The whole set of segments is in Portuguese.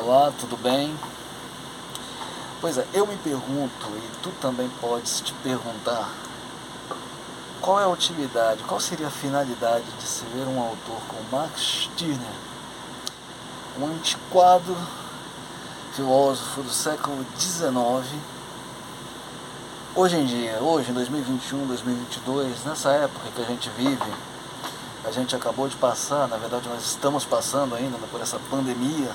Olá, tudo bem? Pois é, eu me pergunto, e tu também podes te perguntar, qual é a utilidade, qual seria a finalidade de se ver um autor como Max Stirner, um antiquado filósofo do século XIX, hoje em dia, hoje em 2021, 2022, nessa época que a gente vive, a gente acabou de passar, na verdade nós estamos passando ainda por essa pandemia,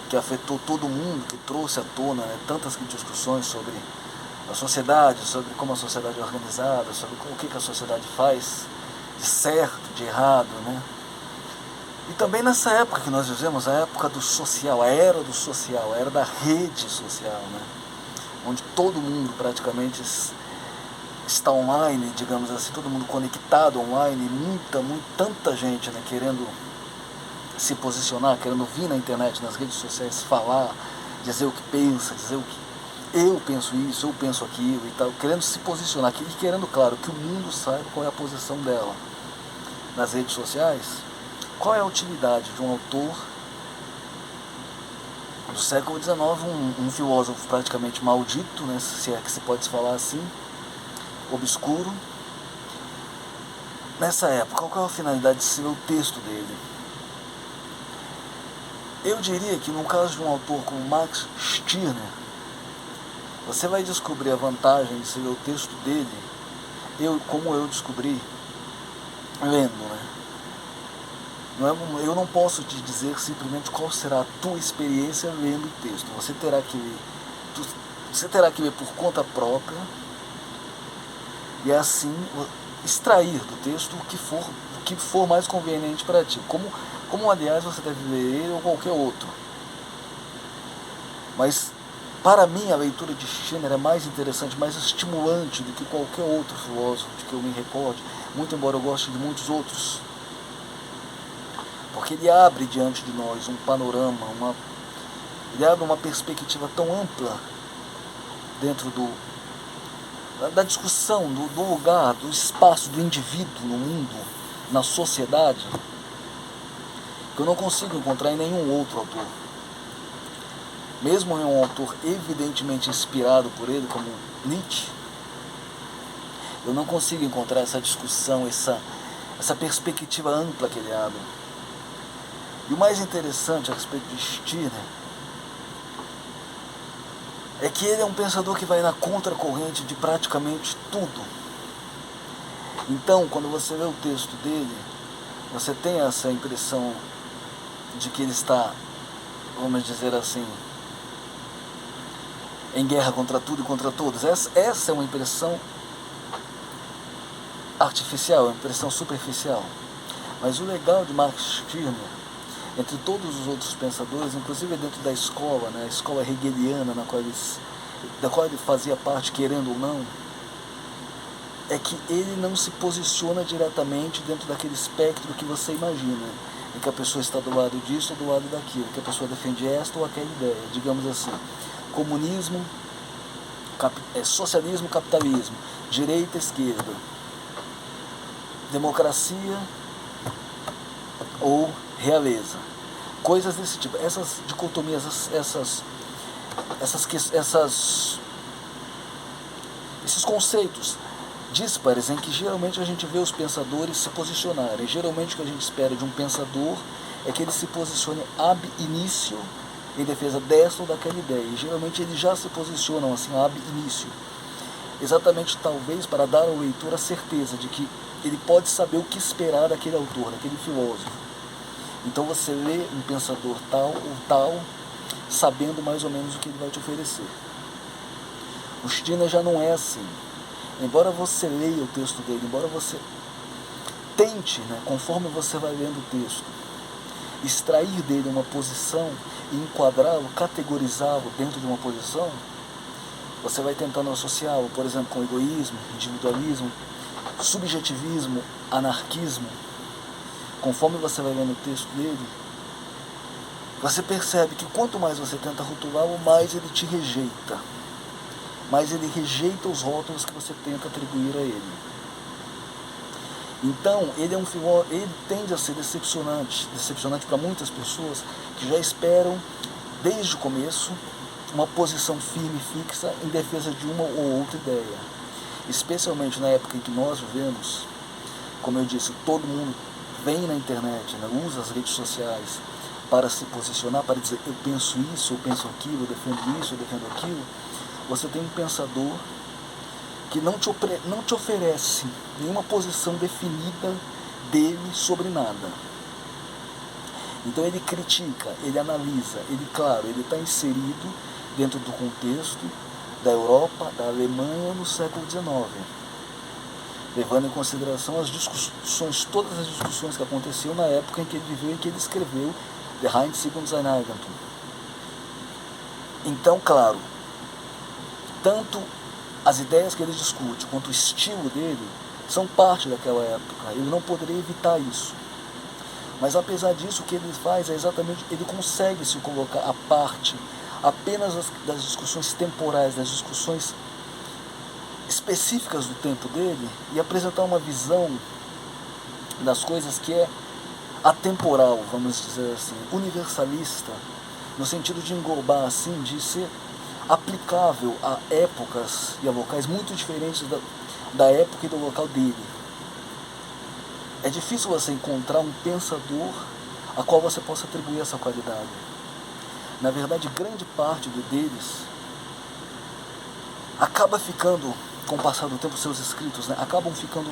que afetou todo mundo, que trouxe à tona tantas discussões sobre a sociedade, sobre como a sociedade é organizada, sobre o que a sociedade faz de certo, de errado, né? E também nessa época que nós vivemos, a época do social, a era do social, a era da rede social, né? Onde todo mundo praticamente está online, digamos assim, todo mundo conectado online, tanta gente, né, querendo se posicionar, querendo vir na internet, nas redes sociais, falar, dizer o que pensa, dizer o que eu penso isso, eu penso aquilo e tal, querendo se posicionar e querendo, claro, que o mundo saiba qual é a posição dela nas redes sociais. Qual é a utilidade de um autor do século XIX, um filósofo praticamente maldito, né, se é que se pode falar assim, obscuro, nessa época? Qual é a finalidade de ser o texto dele? Eu diria que no caso de um autor como Max Stirner, você vai descobrir a vantagem de se ler o texto dele, como eu descobri, lendo, né? Eu não posso te dizer simplesmente qual será a tua experiência lendo o texto. Você terá que ler por conta própria e assim extrair do texto o que for mais conveniente para ti. Como aliás você deve ler ele ou qualquer outro. Mas para mim a leitura de Stirner é mais interessante, mais estimulante do que qualquer outro filósofo de que eu me recorde, muito embora eu goste de muitos outros. Porque ele abre diante de nós um panorama, ele abre uma perspectiva tão ampla dentro da discussão, do lugar, do espaço do indivíduo no mundo, na sociedade, que eu não consigo encontrar em nenhum outro autor. Mesmo em um autor evidentemente inspirado por ele, como Nietzsche, eu não consigo encontrar essa discussão, essa perspectiva ampla que ele abre. E o mais interessante a respeito de Stirner é que ele é um pensador que vai na contracorrente de praticamente tudo. Então, quando você lê o texto dele, você tem essa impressão de que ele está, vamos dizer assim, em guerra contra tudo e contra todos. Essa é uma impressão artificial, uma impressão superficial. Mas o legal de Max Stirner, entre todos os outros pensadores, inclusive dentro da escola, né, a escola hegeliana da qual ele fazia parte, querendo ou não, é que ele não se posiciona diretamente dentro daquele espectro que você imagina, em que a pessoa está do lado disso ou do lado daquilo, que a pessoa defende esta ou aquela ideia, digamos assim, comunismo, socialismo, capitalismo, direita, esquerda, democracia ou realeza, coisas desse tipo. Essas dicotomias, esses conceitos díspares em que geralmente a gente vê os pensadores se posicionarem. Geralmente o que a gente espera de um pensador é que ele se posicione ab início em defesa dessa ou daquela ideia. E geralmente eles já se posicionam assim ab início, exatamente talvez para dar ao leitor a certeza de que ele pode saber o que esperar daquele autor, daquele filósofo. Então você lê um pensador tal ou tal, sabendo mais ou menos o que ele vai te oferecer. O Stirner já não é assim. Embora você leia o texto dele, embora você tente, né, conforme você vai lendo o texto, extrair dele uma posição e enquadrá-lo, categorizá-lo dentro de uma posição, você vai tentando associá-lo, por exemplo, com egoísmo, individualismo, subjetivismo, anarquismo. Conforme você vai vendo o texto dele, você percebe que quanto mais você tenta rotulá-lo, mais ele te rejeita. Mais ele rejeita os rótulos que você tenta atribuir a ele. Então, ele é um filósofo, ele tende a ser decepcionante para muitas pessoas que já esperam, desde o começo, uma posição firme e fixa em defesa de uma ou outra ideia. Especialmente na época em que nós vivemos, como eu disse, todo mundo vem na internet, né, usa as redes sociais para se posicionar, para dizer eu penso isso, eu penso aquilo, eu defendo isso, eu defendo aquilo. Você tem um pensador que não te oferece nenhuma posição definida dele sobre nada. Então ele critica, ele analisa, ele está inserido dentro do contexto da Europa, da Alemanha no século XIX, levando em consideração as discussões, todas as discussões que aconteciam na época em que ele viveu e que ele escreveu The Einzig und sein Eigentum. Então, claro, tanto as ideias que ele discute quanto o estilo dele são parte daquela época. Ele não poderia evitar isso. Mas apesar disso, o que ele faz é exatamente, ele consegue se colocar à parte apenas das discussões temporais, das discussões específicas do tempo dele, e apresentar uma visão das coisas que é atemporal, vamos dizer assim, universalista, no sentido de englobar, assim, de ser aplicável a épocas e a locais muito diferentes da época e do local dele. É difícil você encontrar um pensador a qual você possa atribuir essa qualidade. Na verdade, grande parte deles acaba ficando, com o passar do tempo, seus escritos, né, acabam ficando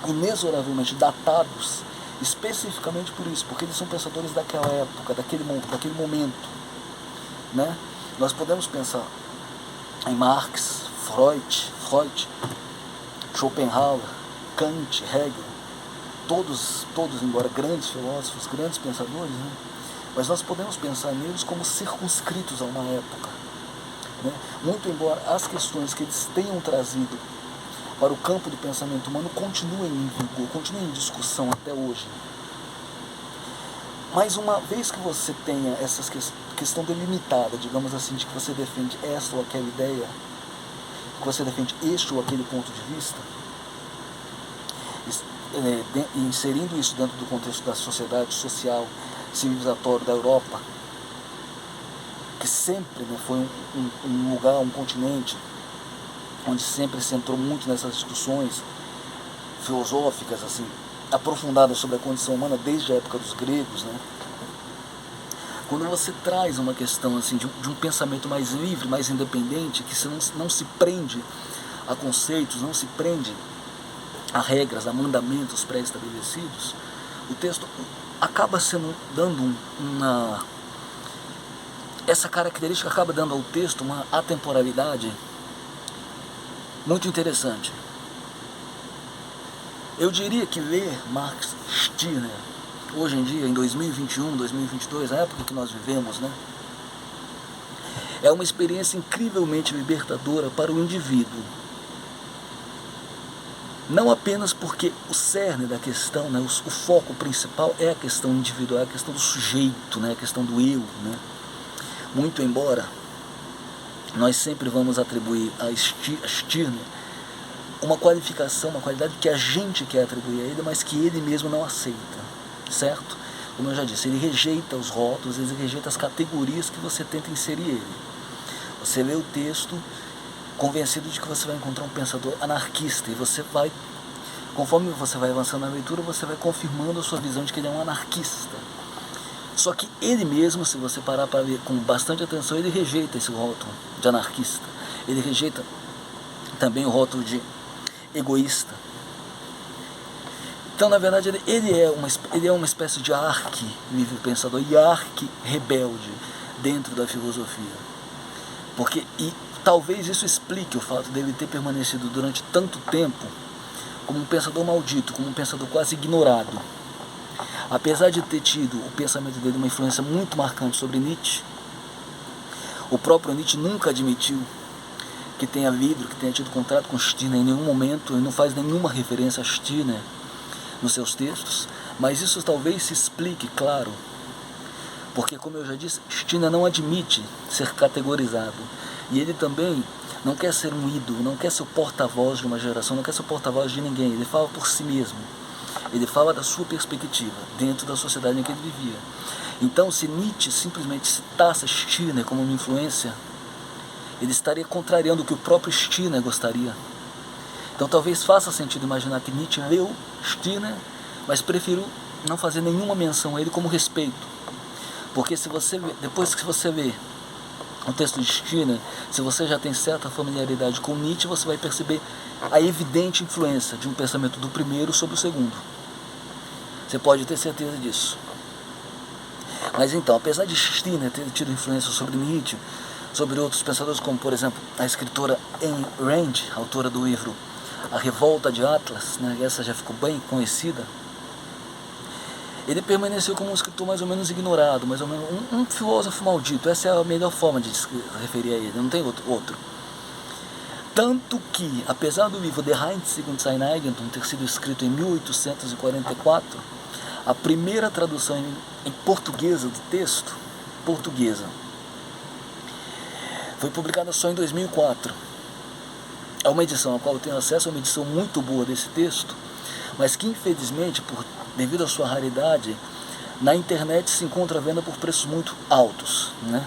inexoravelmente datados, especificamente por isso, porque eles são pensadores daquela época, daquele momento, né? Nós podemos pensar em Marx, Freud, Schopenhauer, Kant, Hegel, todos, embora grandes filósofos, grandes pensadores, né? Mas nós podemos pensar neles como circunscritos a uma época, né? Muito embora as questões que eles tenham trazido para o campo do pensamento humano continuem em vigor, continuem em discussão até hoje. Mas uma vez que você tenha essa questão delimitada, digamos assim, de que você defende esta ou aquela ideia, que você defende este ou aquele ponto de vista, inserindo isso dentro do contexto da sociedade social civilizatório da Europa, que sempre, né, foi um lugar, um continente onde sempre se entrou muito nessas discussões filosóficas, assim, aprofundadas sobre a condição humana desde a época dos gregos, né? Quando você traz uma questão assim de um pensamento mais livre, mais independente, que você não se prende a conceitos, não se prende a regras, a mandamentos pré-estabelecidos, o texto acaba dando essa característica acaba dando ao texto uma atemporalidade muito interessante. Eu diria que ler Max Stirner, hoje em dia, em 2021, 2022, a época que nós vivemos, né, é uma experiência incrivelmente libertadora para o indivíduo. Não apenas porque o cerne da questão, né, o foco principal é a questão individual, é a questão do sujeito, né, a questão do eu, né. Muito embora nós sempre vamos atribuir a Stirner uma qualificação, uma qualidade que a gente quer atribuir a ele, mas que ele mesmo não aceita, certo? Como eu já disse, ele rejeita os rótulos, ele rejeita as categorias que você tenta inserir ele. Você lê o texto convencido de que você vai encontrar um pensador anarquista, e você vai, conforme você vai avançando na leitura, você vai confirmando a sua visão de que ele é um anarquista. Só que ele mesmo, se você parar para ver com bastante atenção, ele rejeita esse rótulo de anarquista. Ele rejeita também o rótulo de egoísta. Então, na verdade, ele é uma espécie de arqui-livre pensador e arqui-rebelde dentro da filosofia. E talvez isso explique o fato dele ter permanecido durante tanto tempo como um pensador maldito, como um pensador quase ignorado. Apesar de ter tido o pensamento dele uma influência muito marcante sobre Nietzsche, o próprio Nietzsche nunca admitiu que tenha lido, que tenha tido contato com Stirner em nenhum momento, e não faz nenhuma referência a Stirner nos seus textos, mas isso talvez se explique, claro, porque, como eu já disse, Stirner não admite ser categorizado. E ele também não quer ser um ídolo, não quer ser o porta-voz de uma geração, não quer ser o porta-voz de ninguém. Ele fala por si mesmo. Ele fala da sua perspectiva, dentro da sociedade em que ele vivia. Então, se Nietzsche simplesmente citasse Stirner como uma influência, ele estaria contrariando o que o próprio Stirner gostaria. Então, talvez faça sentido imaginar que Nietzsche leu Stirner, mas preferiu não fazer nenhuma menção a ele como respeito. Porque se você depois que você vê o texto de Stirner, se você já tem certa familiaridade com Nietzsche, você vai perceber a evidente influência de um pensamento do primeiro sobre o segundo. Você pode ter certeza disso. Mas então, apesar de Stirner ter tido influência sobre Nietzsche, sobre outros pensadores, como por exemplo a escritora Ayn Rand, autora do livro A Revolta de Atlas, né, essa já ficou bem conhecida, ele permaneceu como um escritor mais ou menos ignorado, mais ou menos um filósofo maldito. Essa é a melhor forma de se referir a ele, não tem outro. Tanto que, apesar do livro Der Einzig und sein Eigentum ter sido escrito em 1844, a primeira tradução em portuguesa do texto, portuguesa, foi publicada só em 2004. É uma edição a qual eu tenho acesso, é uma edição muito boa desse texto, mas que infelizmente, devido à sua raridade, na internet se encontra à venda por preços muito altos, né?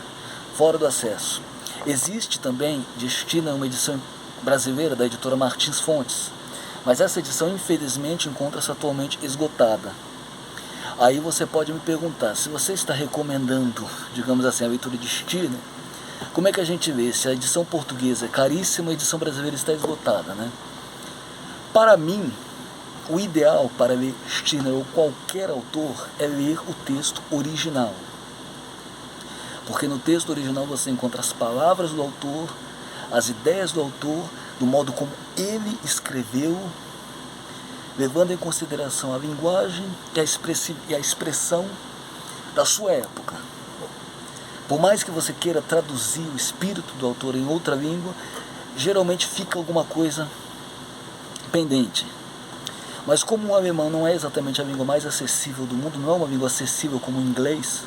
Fora do acesso. Existe também, destina uma edição brasileira da editora Martins Fontes, mas essa edição infelizmente encontra-se atualmente esgotada. Aí você pode me perguntar, se você está recomendando, digamos assim, a leitura de Stirner, como é que a gente vê se a edição portuguesa é caríssima e a edição brasileira está esgotada, né? Para mim, o ideal para ler Stirner ou qualquer autor é ler o texto original. Porque no texto original você encontra as palavras do autor, as ideias do autor, do modo como ele escreveu, levando em consideração a linguagem e a expressão da sua época. Por mais que você queira traduzir o espírito do autor em outra língua, geralmente fica alguma coisa pendente. Mas como o alemão não é exatamente a língua mais acessível do mundo, não é uma língua acessível como o inglês,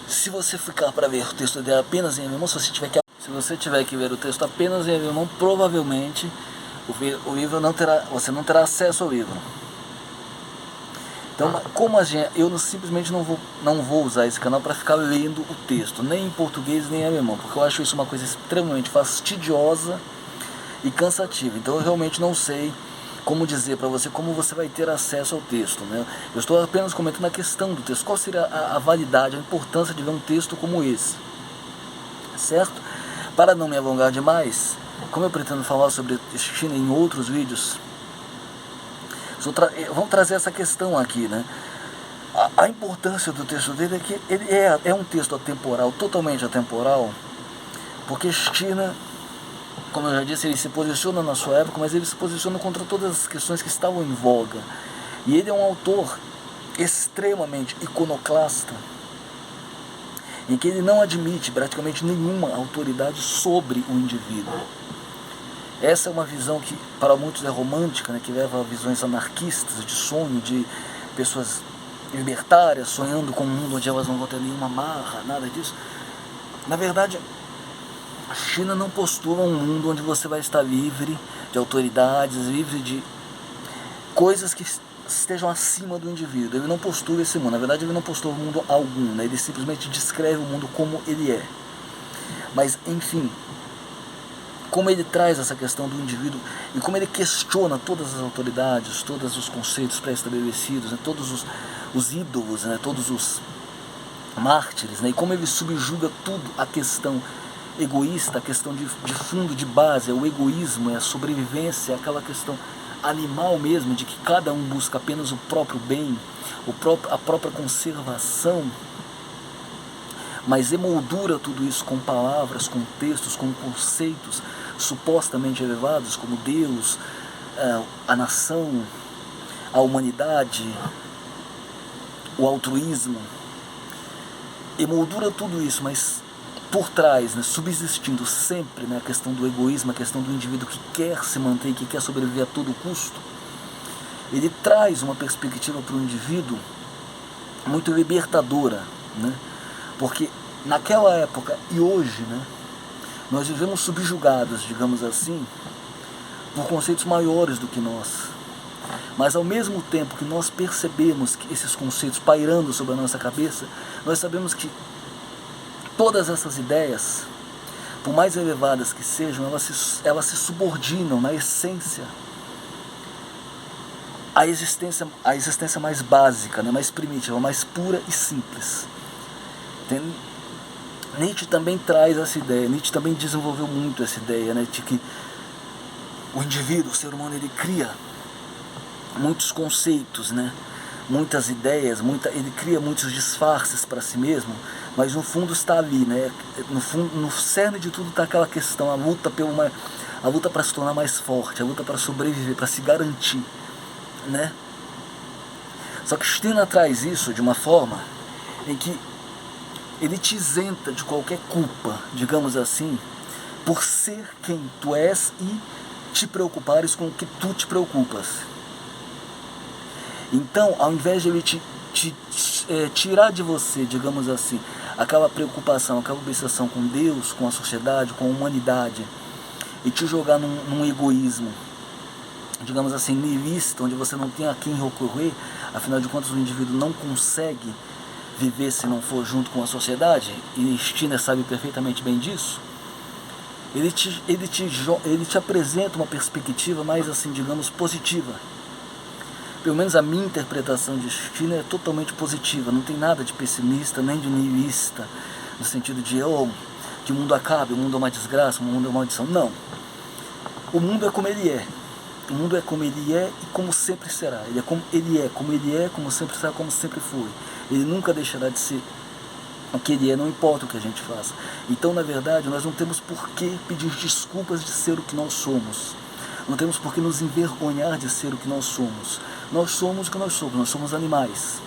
se você ficar para ver o texto dele apenas em alemão, se você tiver que ver o texto apenas em alemão, provavelmente o livro você não terá acesso ao livro. Então, como eu simplesmente não vou usar esse canal para ficar lendo o texto, nem em português nem em alemão, porque eu acho isso uma coisa extremamente fastidiosa e cansativa. Então eu realmente não sei como dizer para você como você vai ter acesso ao texto, né? Eu estou apenas comentando a questão do texto, qual seria a validade, a importância de ver um texto como esse, certo? Para não me alongar demais, como eu pretendo falar sobre Stirner em outros vídeos, vamos trazer essa questão aqui, né? A importância do texto dele é que ele é um texto atemporal, totalmente atemporal, porque Stirner, como eu já disse, ele se posiciona na sua época, mas ele se posiciona contra todas as questões que estavam em voga. E ele é um autor extremamente iconoclasta, em que ele não admite praticamente nenhuma autoridade sobre o indivíduo. Essa é uma visão que para muitos é romântica, né, que leva a visões anarquistas, de sonho, de pessoas libertárias, sonhando com um mundo onde elas não vão ter nenhuma marra, nada disso. Na verdade, a China não postula um mundo onde você vai estar livre de autoridades, livre de coisas que estejam acima do indivíduo. Ele não postula esse mundo. Na verdade, ele não postula mundo algum, né? Ele simplesmente descreve o mundo como ele é. Mas, enfim, como ele traz essa questão do indivíduo e como ele questiona todas as autoridades, todos os conceitos pré-estabelecidos, né? Todos os ídolos, né? Todos os mártires, né? E como ele subjuga tudo a questão egoísta, a questão de fundo, de base, é o egoísmo, é a sobrevivência, é aquela questão animal mesmo, de que cada um busca apenas o próprio bem, a própria conservação, mas emoldura tudo isso com palavras, com textos, com conceitos supostamente elevados, como Deus, a nação, a humanidade, o altruísmo. Emoldura tudo isso, mas por trás, né, subsistindo sempre, né, a questão do egoísmo, a questão do indivíduo que quer se manter, que quer sobreviver a todo custo. Ele traz uma perspectiva para o indivíduo muito libertadora, né? Porque naquela época e hoje, né, nós vivemos subjugados, digamos assim, por conceitos maiores do que nós. Mas ao mesmo tempo que nós percebemos que esses conceitos pairando sobre a nossa cabeça, nós sabemos que todas essas ideias, por mais elevadas que sejam, elas se subordinam na essência à existência mais básica, né, mais primitiva, mais pura e simples. Nietzsche também traz essa ideia, Nietzsche também desenvolveu muito essa ideia, né, de que o indivíduo, o ser humano, ele cria muitos conceitos, né, muitas ideias, ele cria muitos disfarces para si mesmo, mas no fundo está ali, né, no cerne de tudo está aquela questão, a luta para se tornar mais forte, a luta para sobreviver, para se garantir, né. Só que Stirner traz isso de uma forma em que ele te isenta de qualquer culpa, digamos assim, por ser quem tu és e te preocupares com o que tu te preocupas. Então, ao invés de ele tirar de você, digamos assim, aquela preocupação, aquela obsessão com Deus, com a sociedade, com a humanidade, e te jogar num egoísmo, digamos assim, nihilista, onde você não tem a quem recorrer, afinal de contas o indivíduo não consegue viver se não for junto com a sociedade, e Stirner sabe perfeitamente bem disso. Ele te apresenta uma perspectiva mais, assim, digamos, positiva. Pelo menos a minha interpretação de Stirner é totalmente positiva, não tem nada de pessimista, nem de nihilista, no sentido de que o mundo acabe, o mundo é uma desgraça, o mundo é uma maldição. Não. O mundo é como ele é. O mundo é como ele é e como sempre será. Ele é como ele é, como sempre será, como sempre foi. Ele nunca deixará de ser o que ele é, não importa o que a gente faça. Então, na verdade, nós não temos por que pedir desculpas de ser o que nós somos. Não temos por que nos envergonhar de ser o que nós somos. Nós somos o que nós somos animais.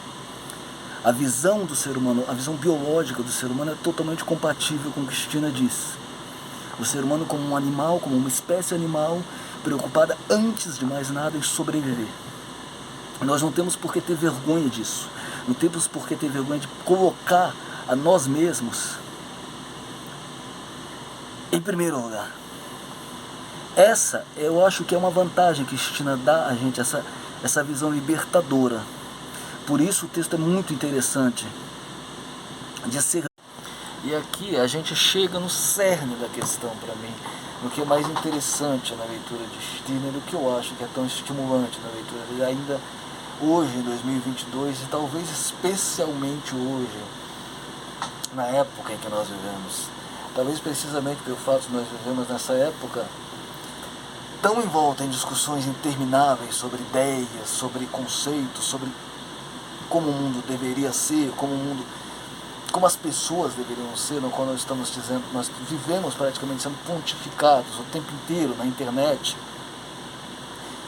A visão do ser humano, a visão biológica do ser humano é totalmente compatível com o que Stirner diz. O ser humano como um animal, como uma espécie animal, preocupada antes de mais nada em sobreviver. Nós não temos por que ter vergonha disso. Não temos por que ter vergonha de colocar a nós mesmos em primeiro lugar. Essa, eu acho que é uma vantagem que Stirner dá a gente, essa visão libertadora. Por isso o texto é muito interessante de ser. E aqui a gente chega no cerne da questão para mim, no que é mais interessante na leitura de Stirner, do que eu acho que é tão estimulante na leitura dele, ainda hoje, em 2022, e talvez especialmente hoje, na época em que nós vivemos. Talvez precisamente pelo fato de nós vivemos nessa época tão envolta em discussões intermináveis sobre ideias, sobre conceitos, sobre como o mundo deveria ser, como as pessoas deveriam ser, no qual nós estamos dizendo, nós vivemos praticamente sendo pontificados o tempo inteiro na internet,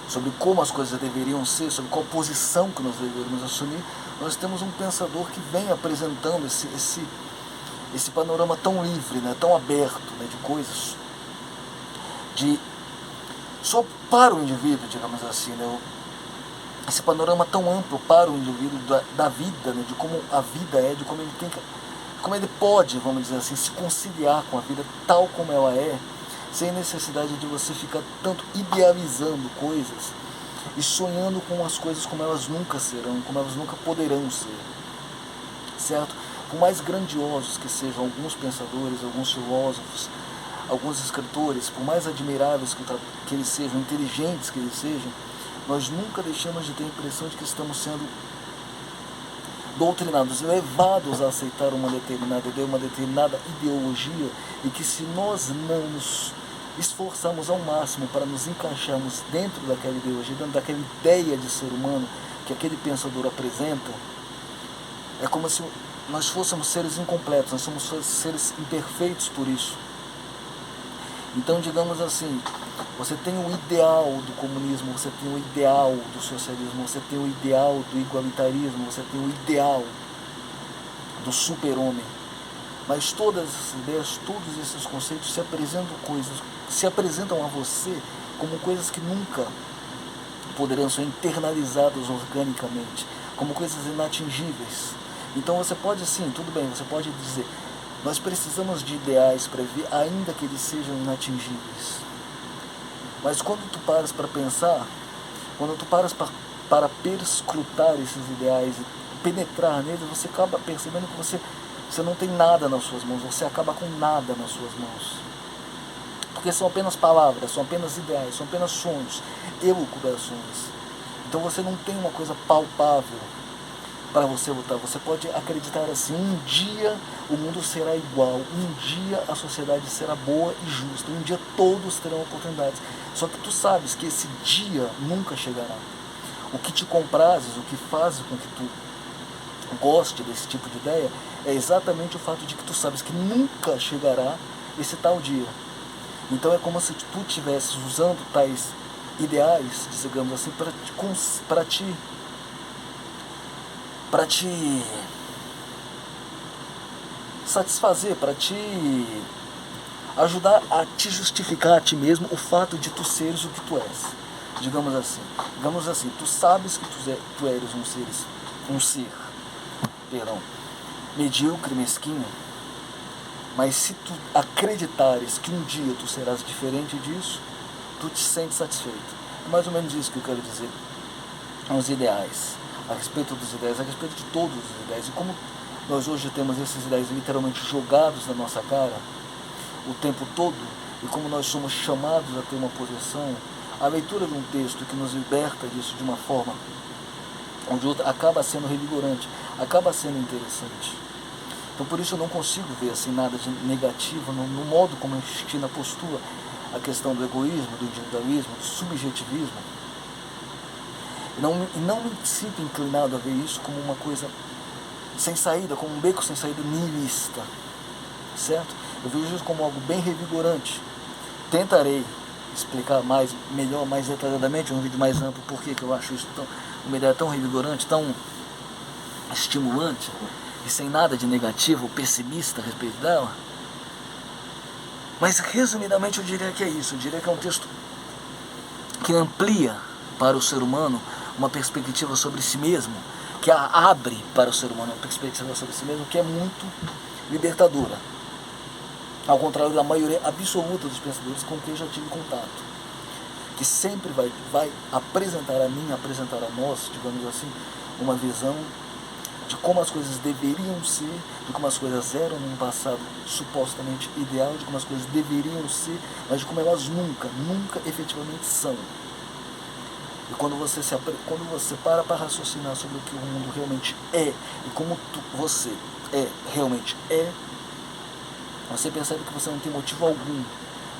sobre como as coisas deveriam ser, sobre qual posição que nós deveríamos assumir. Nós temos um pensador que vem apresentando esse panorama tão livre, né, tão aberto, né, de coisas, só para o indivíduo, digamos assim, né, esse panorama tão amplo para o indivíduo da vida, né, de como a vida é, de como ele pode, vamos dizer assim, se conciliar com a vida tal como ela é, sem necessidade de você ficar tanto idealizando coisas e sonhando com as coisas como elas nunca serão, como elas nunca poderão ser, certo? Por mais grandiosos que sejam alguns pensadores, alguns filósofos, alguns escritores, por mais admiráveis que eles sejam, inteligentes que eles sejam, nós nunca deixamos de ter a impressão de que estamos sendo doutrinados, levados a aceitar uma determinada ideia, uma determinada ideologia, e que se nós não nos esforçarmos ao máximo para nos encaixarmos dentro daquela ideologia, dentro daquela ideia de ser humano que aquele pensador apresenta, é como se nós fôssemos seres incompletos, nós somos seres imperfeitos por isso. Então, digamos assim, você tem o ideal do comunismo, você tem o ideal do socialismo, você tem o ideal do igualitarismo, você tem o ideal do super-homem. Mas todas essas ideias, todos esses conceitos se apresentam a você como coisas que nunca poderão ser internalizadas organicamente, como coisas inatingíveis. Então você pode, sim, tudo bem, você pode dizer, Nós precisamos de ideais para viver, ainda que eles sejam inatingíveis. Mas quando tu paras para pensar, quando tu paras para perscrutar esses ideais e penetrar neles, você acaba percebendo que você não tem nada nas suas mãos, você acaba com nada nas suas mãos. Porque são apenas palavras, são apenas ideais, são apenas sonhos, elucubrações. Então você não tem uma coisa palpável para você lutar. Você pode acreditar assim: um dia o mundo será igual, um dia a sociedade será boa e justa, um dia todos terão oportunidades. Só que tu sabes que esse dia nunca chegará. O que te comprazes, o que faz com que tu goste desse tipo de ideia, é exatamente o fato de que tu sabes que nunca chegará esse tal dia. Então é como se tu estivesses usando tais ideais, digamos assim, para te satisfazer, para te ajudar a te justificar a ti mesmo o fato de tu seres o que tu és. Digamos assim, tu sabes que tu eres um ser, medíocre, mesquinho, mas se tu acreditares que um dia tu serás diferente disso, tu te sentes satisfeito. É mais ou menos isso que eu quero dizer. Os ideais, a respeito dos ideais, a respeito de todos os ideais, e como nós hoje temos esses ideais literalmente jogados na nossa cara o tempo todo, e como nós somos chamados a ter uma posição, a leitura de um texto que nos liberta disso de uma forma ou de outra acaba sendo revigorante, acaba sendo interessante. Então por isso eu não consigo ver assim nada de negativo no modo como a Cristina postula a questão do egoísmo, do individualismo, do subjetivismo. E não me sinto inclinado a ver isso como uma coisa sem saída, como um beco sem saída nihilista, certo? Eu vejo isso como algo bem revigorante. Tentarei explicar melhor, mais detalhadamente, um vídeo mais amplo, por que eu acho isso uma ideia tão revigorante, tão estimulante, e sem nada de negativo ou pessimista a respeito dela. Mas resumidamente eu diria que é isso. Eu diria que é um texto que amplia para o ser humano uma perspectiva sobre si mesmo, que abre para o ser humano uma perspectiva sobre si mesmo que é muito libertadora, ao contrário da maioria absoluta dos pensadores com quem eu já tive contato, que sempre vai apresentar a mim, apresentar a nós, digamos assim, uma visão de como as coisas deveriam ser, de como as coisas eram num passado supostamente ideal, de como as coisas deveriam ser, mas de como elas nunca efetivamente são. E quando você para raciocinar sobre o que o mundo realmente é, e como você realmente é, você percebe que você não tem motivo algum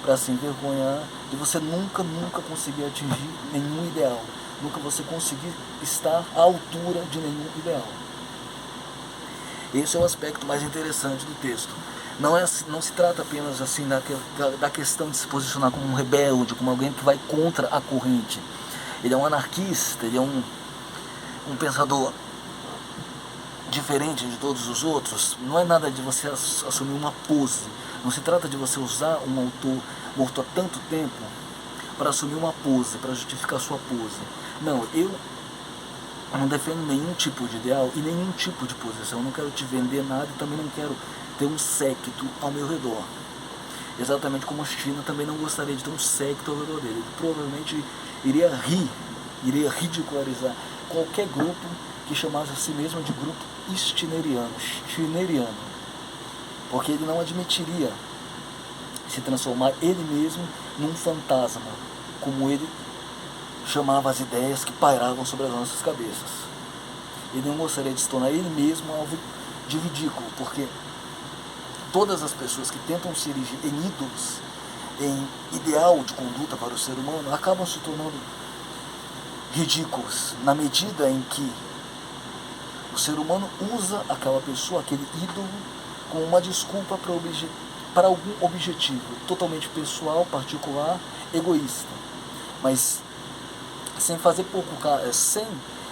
para se envergonhar de você nunca conseguir atingir nenhum ideal, nunca você conseguir estar à altura de nenhum ideal. Esse é o aspecto mais interessante do texto. Não se trata apenas assim da questão de se posicionar como um rebelde, como alguém que vai contra a corrente. Ele é um anarquista, ele é um pensador diferente de todos os outros. Não é nada de você assumir uma pose. Não se trata de você usar um autor morto há tanto tempo para assumir uma pose, para justificar sua pose. Não, eu não defendo nenhum tipo de ideal e nenhum tipo de posição. Eu não quero te vender nada e também não quero ter um séquito ao meu redor. Exatamente como a China também não gostaria de ter um séquito ao redor dele. Ele provavelmente iria ridicularizar qualquer grupo que chamasse a si mesmo de grupo stineriano, porque ele não admitiria se transformar ele mesmo num fantasma, como ele chamava as ideias que pairavam sobre as nossas cabeças. Ele não gostaria de se tornar ele mesmo alvo de ridículo, porque todas as pessoas que tentam se erigir em ídolos, em ideal de conduta para o ser humano, acabam se tornando ridículos na medida em que o ser humano usa aquela pessoa, aquele ídolo, como uma desculpa para algum objetivo totalmente pessoal, particular, egoísta, mas sem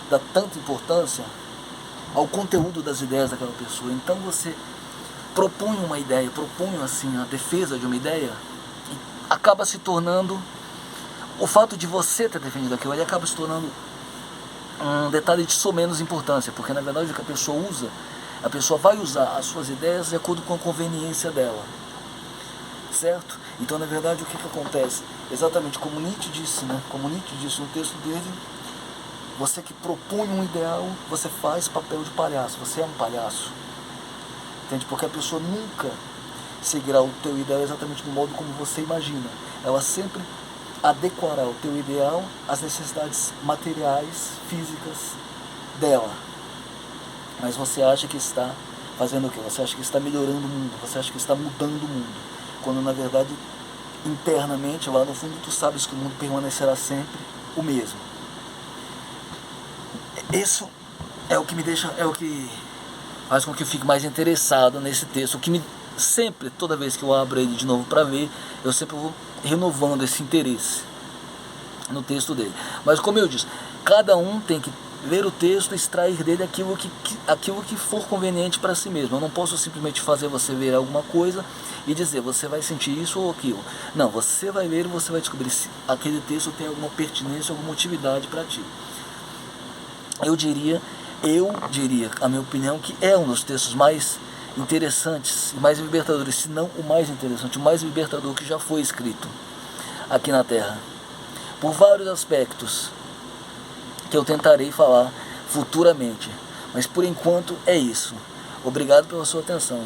dar tanta importância ao conteúdo das ideias daquela pessoa. Então você propõe uma ideia, propõe assim a defesa de uma ideia, e acaba se tornando, o fato de você ter defendido aquilo, ele acaba se tornando um detalhe de menos importância, porque na verdade o que a pessoa usa A pessoa vai usar as suas ideias de acordo com a conveniência dela, certo? Então, na verdade, o que acontece? Exatamente como Nietzsche disse, né? Como Nietzsche disse no texto dele, você que propõe um ideal, você faz papel de palhaço, você é um palhaço. Entende? Porque a pessoa nunca seguirá o teu ideal exatamente do modo como você imagina. Ela sempre adequará o teu ideal às necessidades materiais, físicas dela. Mas você acha que está fazendo o quê? Você acha que está melhorando o mundo, você acha que está mudando o mundo, quando na verdade, internamente, lá no fundo, tu sabes que o mundo permanecerá sempre o mesmo. Isso é o que me deixa, é o que faz com que eu fique mais interessado nesse texto, o que me sempre, toda vez que eu abro ele de novo para ver, eu sempre vou renovando esse interesse no texto dele. Mas como eu disse, cada um tem que ler o texto e extrair dele aquilo que for conveniente para si mesmo. Eu não posso simplesmente fazer você ver alguma coisa e dizer, você vai sentir isso ou aquilo. Não, você vai ler e você vai descobrir se aquele texto tem alguma pertinência, alguma utilidade para ti. Eu diria, a minha opinião, que é um dos textos mais interessantes e mais libertadores, se não o mais interessante, o mais libertador que já foi escrito aqui na Terra. Por vários aspectos que eu tentarei falar futuramente. Mas por enquanto é isso. Obrigado pela sua atenção.